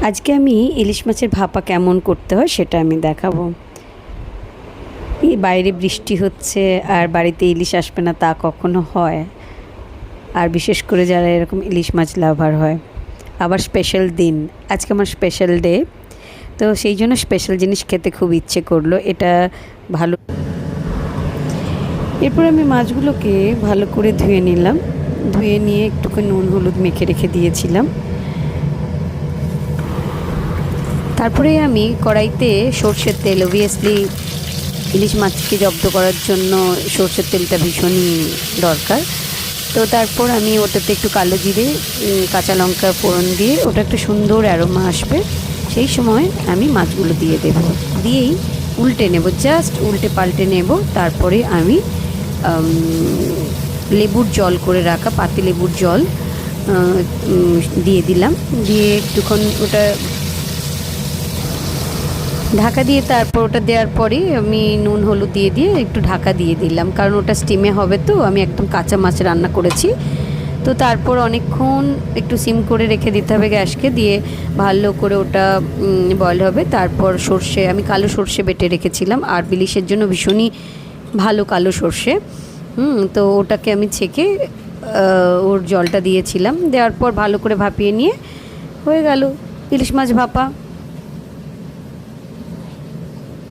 আজকে আমি ইলিশ মাছের ভাপা কেমন করতে হয় সেটা আমি দেখাবো। এই বাইরে বৃষ্টি হচ্ছে আর বাড়িতে ইলিশ আসবে না তা কখনো হয়? আর বিশেষ করে যারা এরকম ইলিশ মাছ লাভার হয়, আবার স্পেশাল দিন, আজকে আমার স্পেশাল ডে, তো সেই জন্য স্পেশাল জিনিস খেতে খুব ইচ্ছে করলো। এটা ভালো। এরপর আমি মাছগুলোকে ভালো করে ধুয়ে নিলাম। ধুয়ে নিয়ে একটুখানি নুন হলুদ মেখে রেখে দিয়েছিলাম। তারপরে আমি কড়াইতে সর্ষের তেল, অবভিয়াসলি ইলিশ মাছকে জব্দ করার জন্য সর্ষের তেলটা ভীষণই দরকার। তো তারপর আমি ওটাতে একটু কালো জিরে, কাঁচা লঙ্কা ফোড়ন দিয়ে ওটা একটু সুন্দর অ্যারোমা আসবে, সেই সময় আমি মাছগুলো দিয়ে দেব। দিয়েই উল্টে নেব, জাস্ট উল্টে পাল্টে নেব। তারপরে আমি লেবুর জল করে রাখা পাতি লেবুর জল দিয়ে দিলাম। দিয়ে একটুক্ষণ ওটা ঢাকা দিয়ে, তারপর ওটা দেওয়ার পরে আমি নুন হলুদ দিয়ে একটু ঢাকা দিয়ে দিলাম, কারণ ওটা স্টিমে হবে। তো আমি একদম কাঁচা মাছ রান্না করেছি। তো তারপর অনেকক্ষণ একটু সিম করে রেখে দিতে হবে গ্যাসকে, দিয়ে ভালো করে ওটা বয়েল হবে। তারপর সর্ষে, আমি কালো সর্ষে বেটে রেখেছিলাম, আর ইলিশের জন্য ভীষণই ভালো কালো সর্ষে। তো ওটাকে আমি ছেঁকে ওর জলটা দিয়েছিলাম। দেওয়ার পর ভালো করে ভাপিয়ে নিয়ে হয়ে গেল ইলিশ মাছ ভাপা।